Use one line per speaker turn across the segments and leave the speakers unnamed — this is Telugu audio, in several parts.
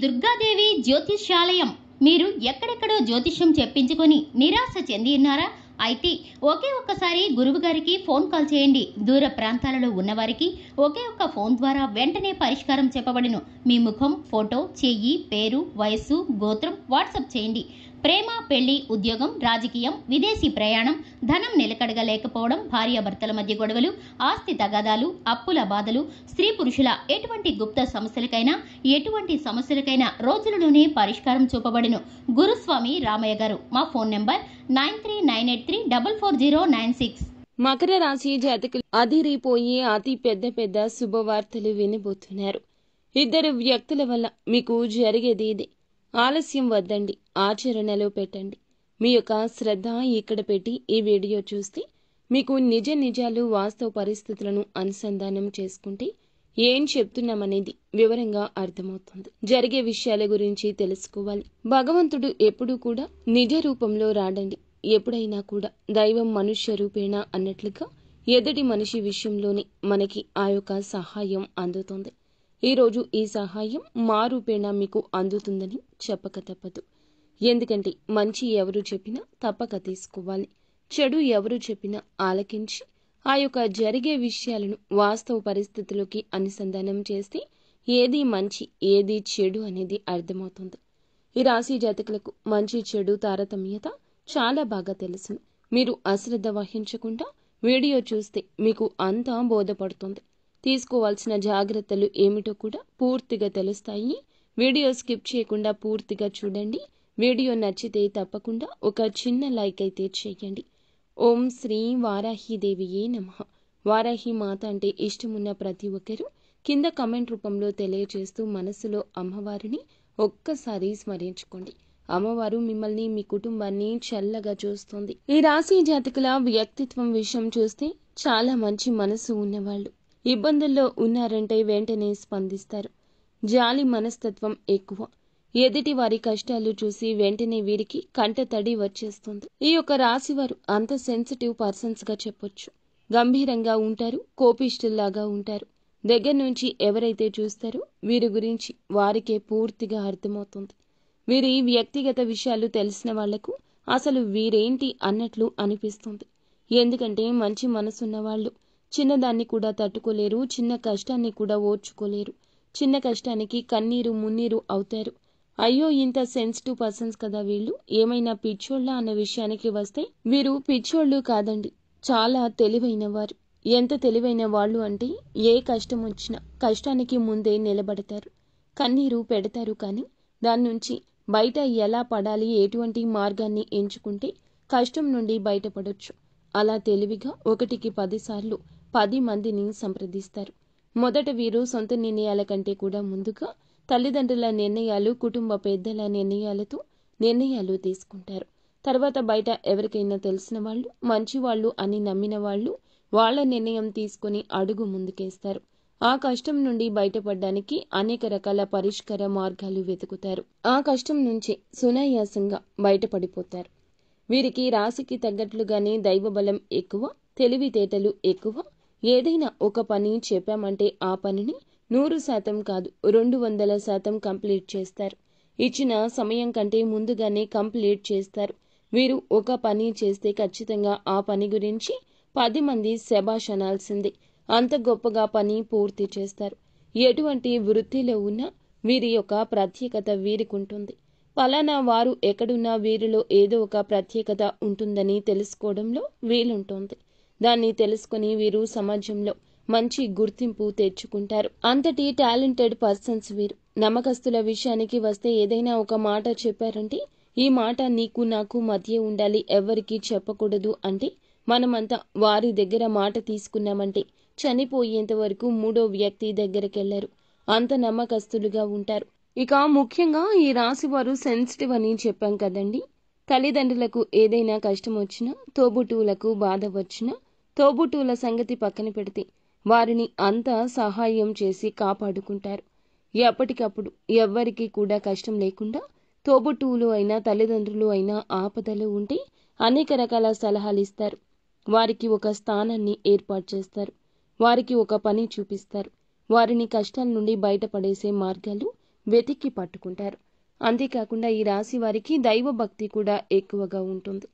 దుర్గాదేవి జ్యోతిష్యాలయం. మీరు ఎక్కడెక్కడో జ్యోతిష్యం చెప్పించుకొని నిరాశ చెంది ఉన్నారా? అయితే ఒకే ఒక్కసారి గురువు గారికి ఫోన్ కాల్ చేయండి. దూర ప్రాంతాలలో ఉన్నవారికి ఒకే ఒక్క ఫోన్ ద్వారా వెంటనే పరిష్కారం చెప్పబడును. మీ ముఖం, ఫోటో, చెయ్యి, పేరు, వయస్సు, గోత్రం వాట్సాప్ చేయండి. ప్రేమ, పెళ్లి, ఉద్యోగం, రాజకీయం, విదేశీ ప్రయాణం, ధనం నిలకడగా లేకపోవడం, భార్యాభర్తల మధ్య గొడవలు, ఆస్తి తగాదాలు, అప్పుల బాధలు, స్త్రీ పురుషుల ఎటువంటి గుప్త సమస్యలకైనా రోజులలోనే పరిష్కారం చూపబడును. గురుస్వామి రామయ్య గారు. మా ఫోన్ నెంబర్ 9398344096.
మకర రాశి జాతకులు అదిరిపోయి అతి పెద్ద శుభవార్తలు వినబోతున్నారు. ఇద్దరు వ్యక్తుల వల్ల మీకు జరిగేది ఇదే. ఆలస్యం వద్దండి, ఆచరణలో పెట్టండి. మీ యొక్క శ్రద్ధ ఇక్కడ పెట్టి ఈ వీడియో చూస్తే మీకు నిజాలు వాస్తవ పరిస్థితులను అనుసంధానం చేసుకుంటే ఏం చెప్తున్నామనేది వివరంగా అర్థమవుతుంది. జరిగే విషయాల గురించి తెలుసుకోవాలి. భగవంతుడు ఎప్పుడూ కూడా నిజ రూపంలో రాడండి. ఎప్పుడైనా కూడా దైవం మనుష్య రూపేణ అన్నట్లుగా ఎదుటి మనిషి విషయంలోనే మనకి ఆ యొక్క సహాయం అందుతుంది. ఈరోజు ఈ సహాయం మా రూపేణ మీకు అందుతుందని చెప్పక తప్పదు. ఎందుకంటే మంచి ఎవరు చెప్పినా తప్పక తీసుకోవాలి. చెడు ఎవరు చెప్పినా ఆలకించి ఆ యొక్క జరిగే విషయాలను వాస్తవ పరిస్థితుల్లోకి అనుసంధానం చేస్తే ఏది మంచి ఏది చెడు అనేది అర్థమవుతుంది. ఈ రాశి జాతకులకు మంచి చెడు తారతమ్యత చాలా బాగా తెలుసు. మీరు అశ్రద్ధ వహించకుండా వీడియో చూస్తే మీకు అంతా బోధపడుతుంది. తీసుకోవాల్సిన జాగ్రత్తలు ఏమిటో కూడా పూర్తిగా తెలుస్తాయి. వీడియో స్కిప్ చేయకుండా పూర్తిగా చూడండి. వీడియో నచ్చితే తప్పకుండా ఒక చిన్న లైక్ అయితే చేయండి. ఓం శ్రీ వారాహిదేవియే నమః. వారాహి మాత అంటే ఇష్టమున్న ప్రతి ఒక్కరూ కింద కమెంట్ రూపంలో తెలియజేస్తూ మనసులో అమ్మవారిని ఒక్కసారి స్మరించుకోండి. అమ్మవారు మిమ్మల్ని, మీ కుటుంబాన్ని చల్లగా చూస్తుంది. ఈ రాశి జాతకుల వ్యక్తిత్వం విషయం చూస్తే చాలా మంచి మనసు ఉన్నవాళ్ళు. ఇబ్బందుల్లో ఉన్నారంటే వెంటనే స్పందిస్తారు. జాలి మనస్తత్వం ఎక్కువ. ఎదుటి వారి కష్టాలు చూసి వెంటనే వీరికి కంటతడి వచ్చేస్తుంది. ఈ యొక్క రాశి వారు అంత సెన్సిటివ్ పర్సన్స్ గా చెప్పొచ్చు. గంభీరంగా ఉంటారు, కోపిష్ఠుల్లాగా ఉంటారు. దగ్గర నుంచి ఎవరైతే చూస్తారో వీరి గురించి వారికే పూర్తిగా అర్థమవుతుంది. వీరి వ్యక్తిగత విషయాలు తెలిసిన వాళ్లకు అసలు వీరేంటి అన్నట్లు అనిపిస్తుంది. ఎందుకంటే మంచి మనసున్న వాళ్ళు చిన్నదాన్ని కూడా తట్టుకోలేరు, చిన్న కష్టాన్ని కూడా ఓర్చుకోలేరు. చిన్న కష్టానికి కన్నీరు మున్నీరు అవుతారు. అయ్యో, ఇంత సెన్సిటివ్ పర్సన్స్ కదా వీళ్ళు, ఏమైనా పిచ్చోళ్ళ అన్న విషయానికి వస్తే వీరు పిచ్చోళ్ళు కాదండి, చాలా తెలివైన వారు. ఎంత తెలివైన వాళ్ళు అంటే ఏ కష్టం వచ్చినా కష్టానికి ముందే నిలబడతారు, కన్నీరు పెడతారు. కానీ దాని నుంచి బయట ఎలా పడాలి, ఎటువంటి మార్గాన్ని ఎంచుకుంటే కష్టం నుండి బయటపడొచ్చు, అలా తెలివిగా 1కి 10 సార్లు 10 మందిని సంప్రదిస్తారు. మొదట వీరు సొంత నిర్ణయాల కంటే కూడా ముందుగా తల్లిదండ్రుల నిర్ణయాలు, కుటుంబ పెద్దల నిర్ణయాలు తీసుకుంటారు. తర్వాత బయట ఎవరికైనా తెలిసిన వాళ్ళు, మంచివాళ్ళు అని నమ్మిన వాళ్ళు వాళ్ళ నిర్ణయం తీసుకుని అడుగు ముందుకేస్తారు. ఆ కష్టం నుండి బయటపడడానికి అనేక రకాల పరిష్కార మార్గాలు వెతుకుతారు. ఆ కష్టం నుంచి సునాయాసంగా బయటపడిపోతారు. వీరికి రాశికి తగ్గట్లుగానే దైవబలం ఎక్కువ, తెలివితేటలు ఎక్కువ. ఏదైనా ఒక పని చెప్పామంటే ఆ పనిని 100% కాదు 200% కంప్లీట్ చేస్తారు. ఇచ్చిన సమయం కంటే ముందుగానే కంప్లీట్ చేస్తారు. వీరు ఒక పని చేస్తే ఖచ్చితంగా ఆ పని గురించి 10 మంది శభాష్ అనాల్సిందే. అంత గొప్పగా పని పూర్తి చేస్తారు. ఎటువంటి వృత్తిలో ఉన్నా వీరి యొక్క ప్రత్యేకత వీరికి ఉంటుంది. పలానా వారు ఎక్కడున్నా వీరిలో ఏదో ఒక ప్రత్యేకత ఉంటుందని తెలుసుకోవడంలో వీలుంటుంది. దాన్ని తెలుసుకుని వీరు సమాజంలో మంచి గుర్తింపు తెచ్చుకుంటారు. అంతటి టాలెంటెడ్ పర్సన్స్ వీరు. నమ్మకస్తుల విషయానికి వస్తే ఏదైనా ఒక మాట చెప్పారంటే ఈ మాట నీకు నాకు మధ్య ఉండాలి, ఎవ్వరికీ చెప్పకూడదు అంటే మనమంతా వారి దగ్గర మాట తీసుకున్నామంటే చనిపోయేంత వరకు 3వ వ్యక్తి దగ్గరకెళ్లరు. అంత నమ్మకస్తులుగా ఉంటారు. ఇక ముఖ్యంగా ఈ రాశి వారు సెన్సిటివ్ అని చెప్పాం కదండి. తల్లిదండ్రులకు ఏదైనా కష్టం వచ్చినా, తోబుట్టువులకు బాధ వచ్చినా, తోబుట్టువుల సంగతి పక్కన పెడితే వారిని అంతా సహాయం చేసి కాపాడుకుంటారు. ఎప్పటికప్పుడు ఎవ్వరికి కూడా కష్టం లేకుండా తోబుట్టువులు అయినా తల్లిదండ్రులు అయినా ఆపదలు ఉంటే అనేక రకాల సలహాలు ఇస్తారు. వారికి ఒక స్థానాన్ని ఏర్పాటు చేస్తారు. వారికి ఒక పని చూపిస్తారు. వారిని కష్టాల నుండి బయటపడేసే మార్గాలు వెతికి పట్టుకుంటారు. అంతేకాకుండా ఈ రాశి వారికి దైవభక్తి కూడా ఎక్కువగా ఉంటుంది.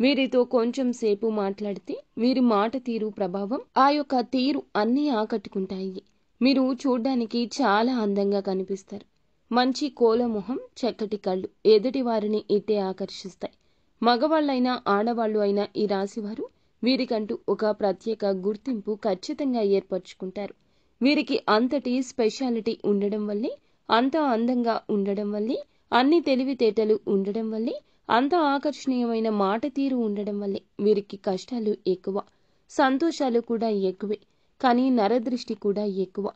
వీరితో కొంచెం సేపు మాట్లాడితే వీరి మాట తీరు ప్రభావం ఆ యొక్క తీరు అన్నీ ఆకట్టుకుంటాయి. మీరు చూడ్డానికి చాలా అందంగా కనిపిస్తారు. మంచి కోలమొహం, చక్కటి కళ్ళు ఎదుటి వారిని ఇట్టే ఆకర్షిస్తాయి. మగవాళ్ళైనా ఆడవాళ్లు అయినా ఈ రాశివారు వీరికంటూ ఒక ప్రత్యేక గుర్తింపు ఖచ్చితంగా ఏర్పరచుకుంటారు. వీరికి అంతటి స్పెషాలిటీ ఉండడం వల్లే, అంత అందంగా ఉండడం వల్లే, అన్ని తెలివితేటలు ఉండడం వల్లే, అంత ఆకర్షణీయమైన మాట తీరు ఉండడం వల్లే వీరికి కష్టాలు ఎక్కువ, సంతోషాలు కూడా ఎక్కువే. కానీ నరదృష్టి కూడా ఎక్కువ.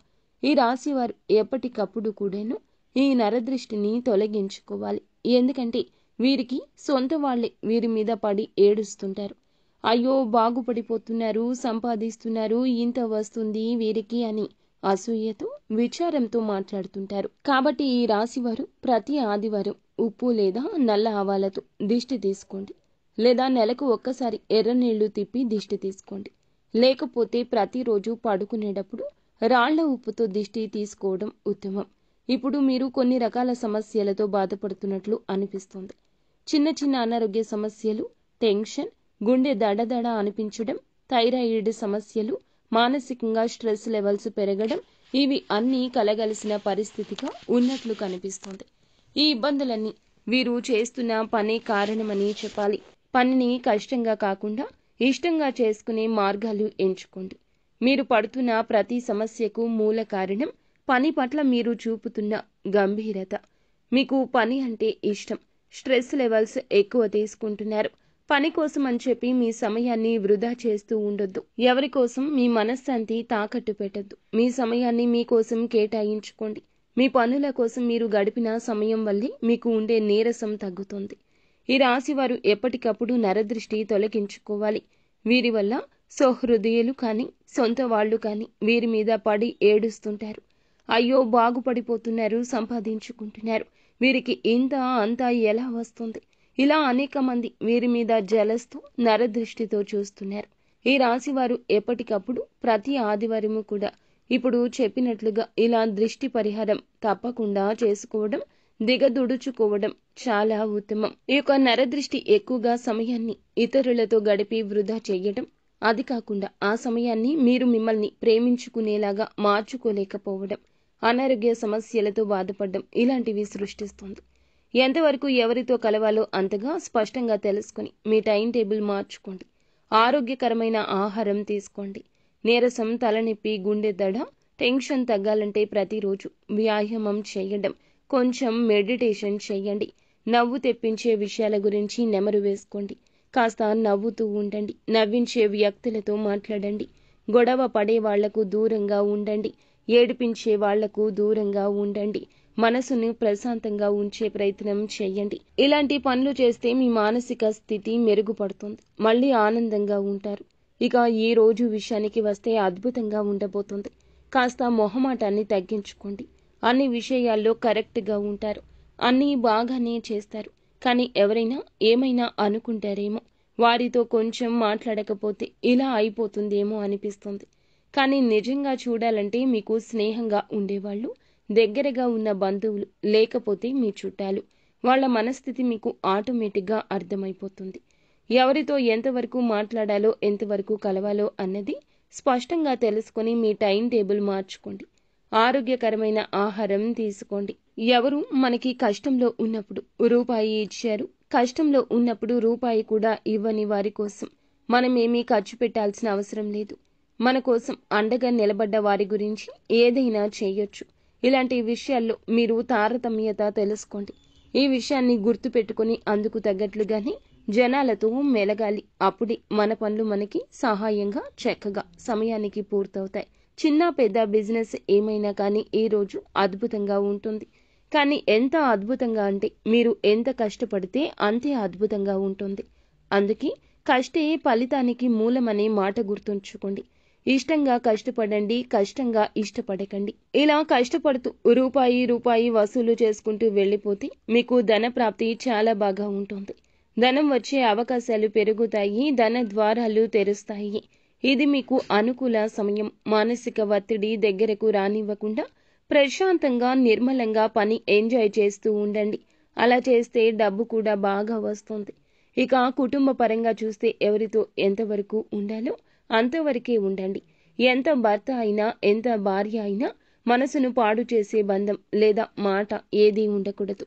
ఈ రాశివారు ఎప్పటికప్పుడు కూడాను ఈ నరదృష్టిని తొలగించుకోవాలి. ఎందుకంటే వీరికి సొంత వాళ్లే వీరి మీద పడి ఏడుస్తుంటారు. అయ్యో బాగుపడిపోతున్నారు, సంపాదిస్తున్నారు, ఇంత వస్తుంది వీరికి అని అసూయతో, విచారంతో మాట్లాడుతుంటారు. కాబట్టి ఈ రాశివారు ప్రతి ఆదివారం ఉప్పు లేదా నల్ల ఆవాలతో దిష్టి తీసుకోండి. లేదా నెలకు ఒక్కసారి ఎర్ర నీళ్లు తిప్పి దిష్టి తీసుకోండి. లేకపోతే ప్రతిరోజు పడుకునేటప్పుడు రాళ్ల ఉప్పుతో దిష్టి తీసుకోవడం ఉత్తమం. ఇప్పుడు మీరు కొన్ని రకాల సమస్యలతో బాధపడుతున్నట్లు అనిపిస్తుంది. చిన్న చిన్న అనారోగ్య సమస్యలు, టెన్షన్, గుండె దడదడ అనిపించడం, థైరాయిడ్ సమస్యలు, మానసికంగా స్ట్రెస్ లెవెల్స్ పెరగడం, ఇవి అన్నీ కలగలిసిన పరిస్థితిగా ఉన్నట్లు కనిపిస్తోంది. ఈ ఇబ్బందులన్నీ వీరు చేస్తున్న పనే కారణమని చెప్పాలి. పనిని కష్టంగా కాకుండా ఇష్టంగా చేసుకునే మార్గాలు ఎంచుకోండి. మీరు పడుతున్న ప్రతి సమస్యకు మూల కారణం పని పట్ల మీరు చూపుతున్న గంభీరత. మీకు పని అంటే ఇష్టం. స్ట్రెస్ లెవెల్స్ ఎక్కువ తీసుకుంటున్నారు. పని కోసం అని చెప్పి మీ సమయాన్ని వృధా చేస్తూ ఉండొద్దు. ఎవరి కోసం మీ మనశ్శాంతి తాకట్టు పెట్టద్దు. మీ సమయాన్ని మీకోసం కేటాయించుకోండి. మీ పనుల కోసం మీరు గడిపిన సమయం వల్లే మీకు ఉండే నీరసం తగ్గుతుంది. ఈ రాశివారు ఎప్పటికప్పుడు నరదృష్టి తొలగించుకోవాలి. వీరి వల్ల సహృదయులు కానీ, సొంత వాళ్ళు కానీ వీరి మీద పడి ఏడుస్తుంటారు. అయ్యో బాగుపడిపోతున్నారు, సంపాదించుకుంటున్నారు, వీరికి ఇంత అంతా ఎలా వస్తుంది, ఇలా అనేక మంది వీరి మీద జలస్తూ నరదృష్టితో చూస్తున్నారు. ఈ రాశివారు ఎప్పటికప్పుడు ప్రతి ఆదివారము కూడా ఇప్పుడు చెప్పినట్లుగా ఇలా దృష్టి పరిహారం తప్పకుండా చేసుకోవడం, దిగదుడుచుకోవడం చాలా ఉత్తమం. ఈ యొక్క నరదృష్టి ఎక్కువగా సమయాన్ని ఇతరులతో గడిపి వృధా చేయడం, అది కాకుండా ఆ సమయాన్ని మీరు మిమ్మల్ని ప్రేమించుకునేలాగా మార్చుకోలేకపోవడం, అనారోగ్య సమస్యలతో బాధపడడం ఇలాంటివి సృష్టిస్తుంది. ఎంతవరకు ఎవరితో కలవాలో అంతగా స్పష్టంగా తెలుసుకుని మీ టైం టేబుల్ మార్చుకోండి. ఆరోగ్యకరమైన ఆహారం తీసుకోండి. నీరసం, తలనొప్పి, గుండె దడ, టెన్షన్ తగ్గాలంటే ప్రతిరోజు వ్యాయామం చేయడం, కొంచెం మెడిటేషన్ చేయండి. నవ్వు తెప్పించే విషయాల గురించి నెమరు వేసుకోండి. కాస్త నవ్వుతూ ఉండండి. నవ్వించే వ్యక్తులతో మాట్లాడండి. గొడవ పడే వాళ్లకు దూరంగా ఉండండి. ఏడిపించే వాళ్లకు దూరంగా ఉండండి. మనసును ప్రశాంతంగా ఉంచే ప్రయత్నం చేయండి. ఇలాంటి పనులు చేస్తే మీ మానసిక స్థితి మెరుగుపడుతుంది. మళ్ళీ ఆనందంగా ఉంటారు. ఇక ఈ రోజు విషయానికి వస్తే అద్భుతంగా ఉండబోతుంది. కాస్త మొహమాటాన్ని తగ్గించుకోండి. అన్ని విషయాల్లో కరెక్ట్గా ఉంటారు. అన్నీ బాగానే చేస్తారు. కానీ ఎవరైనా ఏమైనా అనుకుంటారేమో, వారితో కొంచెం మాట్లాడకపోతే ఇలా అయిపోతుందేమో అనిపిస్తుంది. కానీ నిజంగా చూడాలంటే మీకు స్నేహంగా ఉండేవాళ్ళు, దగ్గరగా ఉన్న బంధువులు, లేకపోతే మీ చుట్టాలు, వాళ్ల మనస్థితి మీకు ఆటోమేటిక్గా అర్థమైపోతుంది. ఎవరితో ఎంతవరకు మాట్లాడాలో, ఎంతవరకు కలవాలో అన్నది స్పష్టంగా తెలుసుకుని మీ టైం టేబుల్ మార్చుకోండి. ఆరోగ్యకరమైన ఆహారం తీసుకోండి. ఎవరు మనకి కష్టంలో ఉన్నప్పుడు రూపాయి ఇచ్చారు, కష్టంలో ఉన్నప్పుడు రూపాయి కూడా ఇవ్వని వారి కోసం మనమేమీ ఖర్చు పెట్టాల్సిన అవసరం లేదు. మన కోసం అండగా నిలబడ్డ వారి గురించి ఏదైనా చేయొచ్చు. ఇలాంటి విషయాల్లో మీరు తారతమ్యత తెలుసుకోండి. ఈ విషయాన్ని గుర్తుపెట్టుకుని అందుకు తగ్గట్లుగానే జనాలతో మెలగాలి. అప్పుడే మన పనులు మనకి సహాయంగా, చక్కగా సమయానికి పూర్తవుతాయి. చిన్న పెద్ద బిజినెస్ ఏమైనా కానీ ఈ రోజు అద్భుతంగా ఉంటుంది. కానీ ఎంత అద్భుతంగా అంటే మీరు ఎంత కష్టపడితే అంతే అద్భుతంగా ఉంటుంది. అందుకే కష్టే ఫలితానికి మూలమనే మాట గుర్తుంచుకోండి. ఇష్టంగా కష్టపడండి, కష్టంగా ఇష్టపడకండి. ఇలా కష్టపడుతూ రూపాయి వసూలు చేసుకుంటూ వెళ్ళిపోతే మీకు ధన ప్రాప్తి చాలా బాగా ఉంటుంది. ధనం వచ్చే అవకాశాలు పెరుగుతాయి. ధన ద్వారాలు తెరుస్తాయి. ఇది మీకు అనుకూల సమయం. మానసిక ఒత్తిడి దగ్గరకు రానివ్వకుండా ప్రశాంతంగా నిర్మలంగా పని ఎంజాయ్ చేస్తూ ఉండండి. అలా చేస్తే డబ్బు కూడా బాగా వస్తుంది. ఇక కుటుంబ పరంగా చూస్తే ఎవరితో ఎంతవరకు ఉండాలో అంతవరకే ఉండండి. ఎంత భర్త అయినా ఎంత భార్య అయినా మనసును పాడు చేసే బంధం లేదా మాట ఏదీ ఉండకూడదు.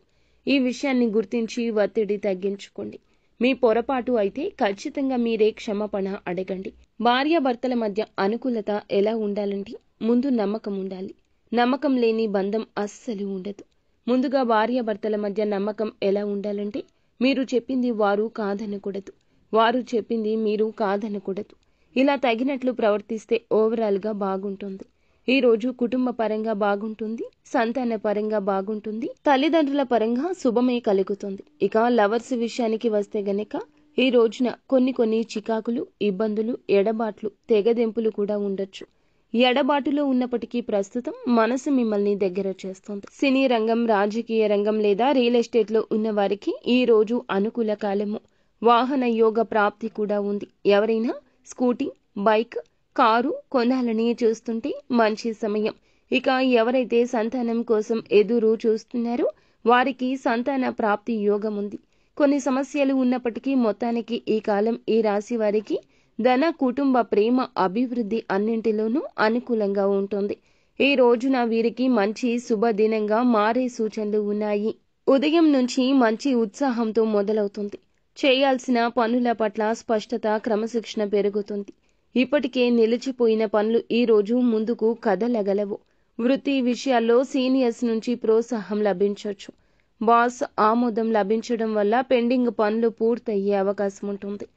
ఈ విషయాన్ని గుర్తించి ఒత్తిడి తగ్గించుకోండి. మీ పొరపాటు అయితే ఖచ్చితంగా మీరే క్షమాపణ అడగండి. భార్యాభర్తల మధ్య అనుకూలత ఎలా ఉండాలంటే ముందు నమ్మకం ఉండాలి. నమ్మకం లేని బంధం అస్సలు ఉండదు. ముందుగా భార్యాభర్తల మధ్య నమ్మకం ఎలా ఉండాలంటే మీరు చెప్పింది వారు కాదనకూడదు, వారు చెప్పింది మీరు కాదనకూడదు. ఇలా తగినట్లు ప్రవర్తిస్తే ఓవరాల్గా బాగుంటుంది. ఈ రోజు కుటుంబ పరంగా బాగుంటుంది, సంతాన పరంగా బాగుంటుంది, తల్లిదండ్రుల పరంగా శుభమే కలుగుతుంది. ఇక లవర్స్ విషయానికి వస్తే గనక ఈ రోజున కొన్ని చికాకులు, ఇబ్బందులు, ఎడబాట్లు, తెగదెంపులు కూడా ఉండొచ్చు. ఎడబాటులో ఉన్నప్పటికీ ప్రస్తుతం మనసు మిమ్మల్ని దగ్గర చేస్తుంది. సినీ రంగం, రాజకీయ రంగం లేదా రియల్ ఎస్టేట్ లో ఉన్న వారికి ఈ రోజు అనుకూల కాలము. వాహన యోగ ప్రాప్తి కూడా ఉంది. ఎవరైనా స్కూటీ, బైక్, కారు కొనాలని చూస్తుంటే మంచి సమయం. ఇక ఎవరైతే సంతానం కోసం ఎదురు చూస్తున్నారో వారికి సంతాన ప్రాప్తి యోగం ఉంది. కొన్ని సమస్యలు ఉన్నప్పటికీ మొత్తానికి ఈ కాలం ఈ రాశి వారికి ధన, కుటుంబ, ప్రేమ, అభివృద్ధి అన్నింటిలోనూ అనుకూలంగా ఉంటుంది. ఈ రోజున వీరికి మంచి శుభదినంగా మారే సూచనలు ఉన్నాయి. ఉదయం నుంచి మంచి ఉత్సాహంతో మొదలవుతుంది. చేయాల్సిన పనుల పట్ల స్పష్టత, క్రమశిక్షణ పెరుగుతుంది. ఇప్పటికే నిలిచిపోయిన పనులు ఈ రోజు ముందుకు కదలగలవు. వృత్తి విషయాల్లో సీనియర్స్ నుంచి ప్రోత్సాహం లభించవచ్చు. బాస్ ఆమోదం లభించడం వల్ల పెండింగ్ పనులు పూర్తయ్యే అవకాశం ఉంటుంది.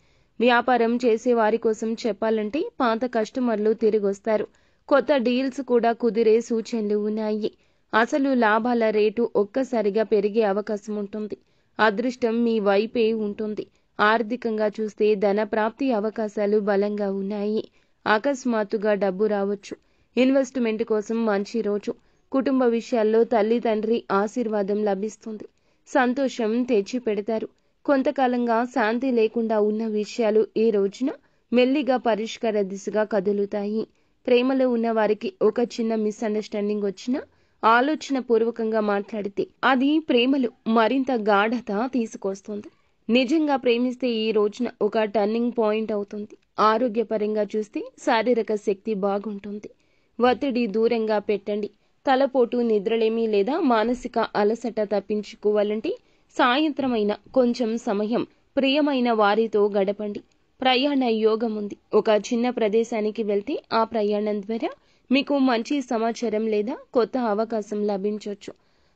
వ్యాపారం చేసే వారి కోసం చెప్పాలంటే పాత కస్టమర్లు తిరిగొస్తారు. కొత్త డీల్స్ కూడా కుదిరే సూచనలు ఉన్నాయి. అసలు లాభాల రేటు ఒక్కసారిగా పెరిగే అవకాశం ఉంటుంది. అదృష్టం మీ వైపే ఉంటుంది. ఆర్థికంగా చూస్తే ధన ప్రాప్తి అవకాశాలు బలంగా ఉన్నాయి. అకస్మాత్తుగా డబ్బు రావచ్చు. ఇన్వెస్ట్మెంట్ కోసం మంచి రోజు. కుటుంబ విషయాల్లో తల్లి తండ్రి ఆశీర్వాదం లభిస్తుంది. సంతోషం తెచ్చి పెడతారు. కొంతకాలంగా శాంతి లేకుండా ఉన్న విషయాలు ఈ రోజున మెల్లిగా పరిష్కార దిశగా కదులుతాయి. ప్రేమలో ఉన్న వారికి ఒక చిన్న మిస్అండర్స్టాండింగ్ వచ్చినా ఆలోచన పూర్వకంగా మాట్లాడితే అది ప్రేమలో మరింత గాఢత తీసుకొస్తుంది. నిజంగా ప్రేమిస్తే ఈ రోజున ఒక టర్నింగ్ పాయింట్ అవుతుంది. ఆరోగ్యపరంగా చూస్తే శారీరక శక్తి బాగుంటుంది. ఒత్తిడి దూరంగా పెట్టండి. తలపోటు, నిద్రలేమి లేదా మానసిక అలసట తప్పించుకోవాలంటే సాయంత్రమైన కొంచెం సమయం ప్రియమైన వారితో గడపండి. ప్రయాణ యోగం ఉంది. ఒక చిన్న ప్రదేశానికి వెళ్తే ఆ ప్రయాణం ద్వారా మీకు మంచి సమాచారం లేదా కొత్త అవకాశం లభించవచ్చు.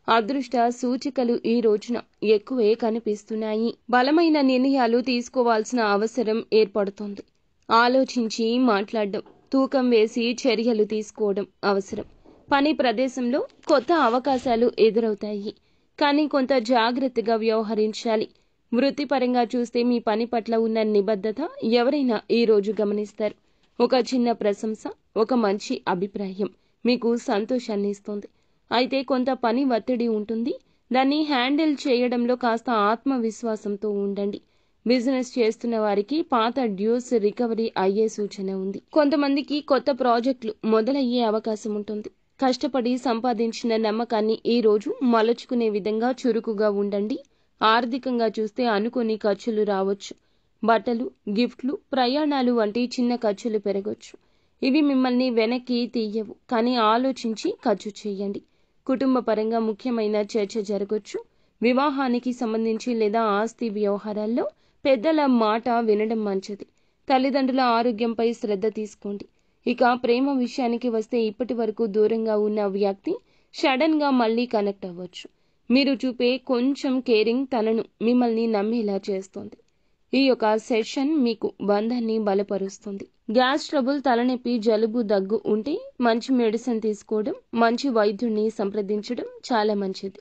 అదృష్ట సూచికలు ఈ రోజున ఎక్కువే కనిపిస్తున్నాయి. బలమైన నిర్ణయాలు తీసుకోవాల్సిన అవసరం ఏర్పడుతుంది. ఆలోచించి మాట్లాడడం, తూకం వేసి చర్యలు తీసుకోవడం అవసరం. పని ప్రదేశంలో కొత్త అవకాశాలు ఎదురవుతాయి, కానీ కొంత జాగ్రత్తగా వ్యవహరించాలి. వృత్తిపరంగా చూస్తే మీ పని పట్ల ఉన్న నిబద్ధత ఎవరైనా ఈ రోజు గమనిస్తారు. ఒక చిన్న ప్రశంస, ఒక మంచి అభిప్రాయం మీకు సంతోషాన్ని ఇస్తుంది. అయితే కొంత పని ఒత్తిడి ఉంటుంది. దాన్ని హ్యాండిల్ చేయడంలో కాస్త ఆత్మవిశ్వాసంతో ఉండండి. బిజినెస్ చేస్తున్న వారికి పాత డ్యూస్ రికవరీ అయ్యే సూచన ఉంది. కొంతమందికి కొత్త ప్రాజెక్టులు మొదలయ్యే అవకాశం ఉంటుంది. కష్టపడి సంపాదించిన నమ్మకాన్ని ఈ రోజు మలుచుకునే విధంగా చురుకుగా ఉండండి. ఆర్థికంగా చూస్తే అనుకోని ఖర్చులు రావచ్చు. బట్టలు, గిఫ్ట్లు, ప్రయాణాలు వంటి చిన్న ఖర్చులు పెరగవచ్చు. ఇవి మిమ్మల్ని వెనక్కి తీయవు, కానీ ఆలోచించి ఖర్చు చేయండి. కుటుంబ పరంగా ముఖ్యమైన చర్చ జరగవచ్చు. వివాహానికి సంబంధించి లేదా ఆస్తి వ్యవహారాల్లో పెద్దల మాట వినడం మంచిది. తల్లిదండ్రుల ఆరోగ్యంపై శ్రద్ధ తీసుకోండి. ఇక ప్రేమ విషయానికి వస్తే ఇప్పటి వరకు దూరంగా ఉన్న వ్యక్తి సడన్ గా మళ్ళీ కనెక్ట్ అవ్వచ్చు. మీరు చూపే కొంచెం కేరింగ్ తనను మిమ్మల్ని నమ్మేలా చేస్తుంది. ఈ యొక్క సెషన్ మీకు బంధాన్ని బలపరుస్తుంది. గ్యాస్ ట్రబుల్, తలనొప్పి, జలుబు, దగ్గు ఉంటే మంచి మెడిసిన్ తీసుకోవడం, మంచి వైద్యుడిని సంప్రదించడం చాలా మంచిది.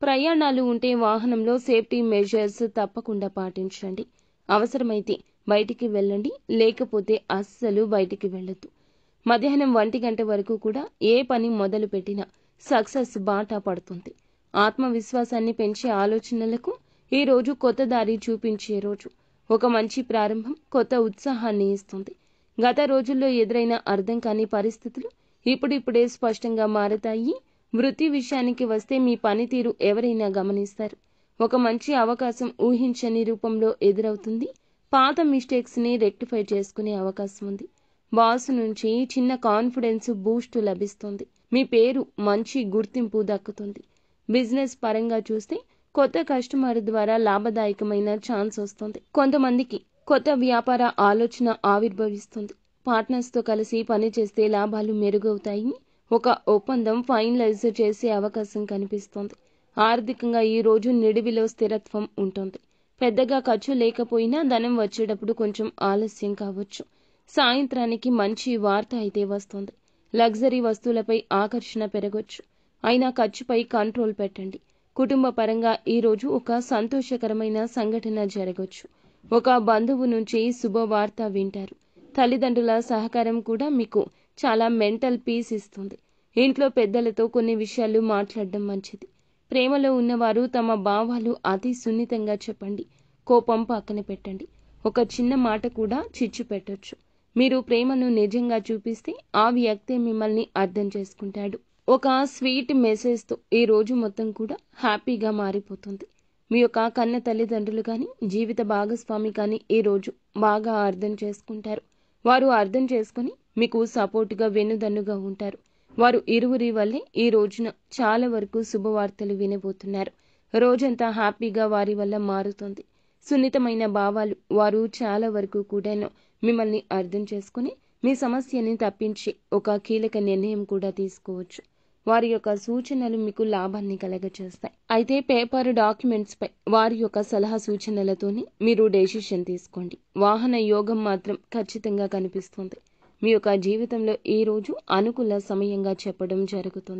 ప్రయాణాలు ఉంటే వాహనంలో సేఫ్టీ మెజర్స్ తప్పకుండా పాటించండి. అవసరమైతే బయటికి వెళ్ళండి, లేకపోతే అస్సలు బయటికి వెళ్ళొద్దు. మధ్యాహ్నం 1 గంట వరకు కూడా ఏ పని మొదలు పెట్టినా సక్సెస్ బాట పడుతుంది. ఆత్మవిశ్వాసాన్ని పెంచే ఆలోచనలకు ఈ రోజు కొత్త దారి చూపించే రోజు. ఒక మంచి ప్రారంభం కొత్త ఉత్సాహాన్ని ఇస్తుంది. గత రోజుల్లో ఎదురైన అర్థం కాని పరిస్థితులు ఇప్పుడిప్పుడే స్పష్టంగా మారతాయి. వృత్తి విషయానికి వస్తే మీ పనితీరు ఎవరైనా గమనిస్తారు. ఒక మంచి అవకాశం ఊహించని రూపంలో ఎదురవుతుంది. పాత మిస్టేక్స్ని రెక్టిఫై చేసుకునే అవకాశం ఉంది. బాస్ నుంచి చిన్న కాన్ఫిడెన్స్ బూస్ట్ లభిస్తుంది. మీ పేరు మంచి గుర్తింపు దక్కుతుంది. బిజినెస్ పరంగా చూస్తే కొత్త కస్టమర్ ద్వారా లాభదాయకమైన ఛాన్స్ వస్తుంది. కొంతమందికి కొత్త వ్యాపార ఆలోచన ఆవిర్భవిస్తుంది. పార్ట్నర్స్తో కలిసి పనిచేస్తే లాభాలు మెరుగవుతాయి. ఒక ఒప్పందం ఫైనలైజ్ చేసే అవకాశం కనిపిస్తోంది. ఆర్థికంగా ఈ రోజు నిడివిలో స్థిరత్వం ఉంటుంది. పెద్దగా ఖర్చు లేకపోయినా ధనం వచ్చేటప్పుడు కొంచెం ఆలస్యం కావచ్చు. సాయంత్రానికి మంచి వార్త అయితే వస్తుంది. లగ్జరీ వస్తువులపై ఆకర్షణ పెరగొచ్చు. అయినా ఖర్చుపై కంట్రోల్ పెట్టండి. కుటుంబ పరంగా ఈరోజు ఒక సంతోషకరమైన సంఘటన జరగొచ్చు. ఒక బంధువు నుంచి శుభవార్త వింటారు. తల్లిదండ్రుల సహకారం కూడా మీకు చాలా మెంటల్ పీస్ ఇస్తుంది. ఇంట్లో పెద్దలతో కొన్ని విషయాలు మాట్లాడడం మంచిది. ప్రేమలో ఉన్నవారు తమ భావాలు అతి సున్నితంగా చెప్పండి. కోపం పక్కన పెట్టండి. ఒక చిన్న మాట కూడా చిచ్చు పెట్టొచ్చు. మీరు ప్రేమను నిజంగా చూపిస్తే ఆ వ్యక్తే మిమ్మల్ని అర్థం చేసుకుంటాడు. ఒక స్వీట్ మెసేజ్తో ఈ రోజు మొత్తం కూడా హ్యాపీగా మారిపోతుంది. మీ యొక్క కన్న తల్లిదండ్రులు కానీ జీవిత భాగస్వామి కానీ ఈ రోజు బాగా అర్థం చేసుకుంటారు. వారు అర్థం చేసుకుని మీకు సపోర్టుగా వెన్నుదన్నుగా ఉంటారు. వారు ఇరువురి వల్లే ఈ రోజున చాలా వరకు శుభవార్తలు వినబోతున్నారు. రోజంతా హ్యాపీగా వారి వల్ల మారుతుంది. సున్నితమైన భావాలు వారు చాలా వరకు కూడాను మిమ్మల్ని అర్థం చేసుకుని మీ సమస్యని తప్పించి ఒక కీలక నిర్ణయం కూడా తీసుకోవచ్చు. వారి యొక్క సూచనలు మీకు లాభాన్ని కలగచేస్తాయి. అయితే పేపర్ డాక్యుమెంట్స్ పై వారి యొక్క సలహా సూచనలతోనే మీరు డెసిషన్ తీసుకోండి. వాహన యోగం మాత్రం ఖచ్చితంగా కనిపిస్తుంది. మీ యొక్క జీవితంలో ఈ రోజు అనుకూల సమయంగా చెప్పడం జరుగుతుంది.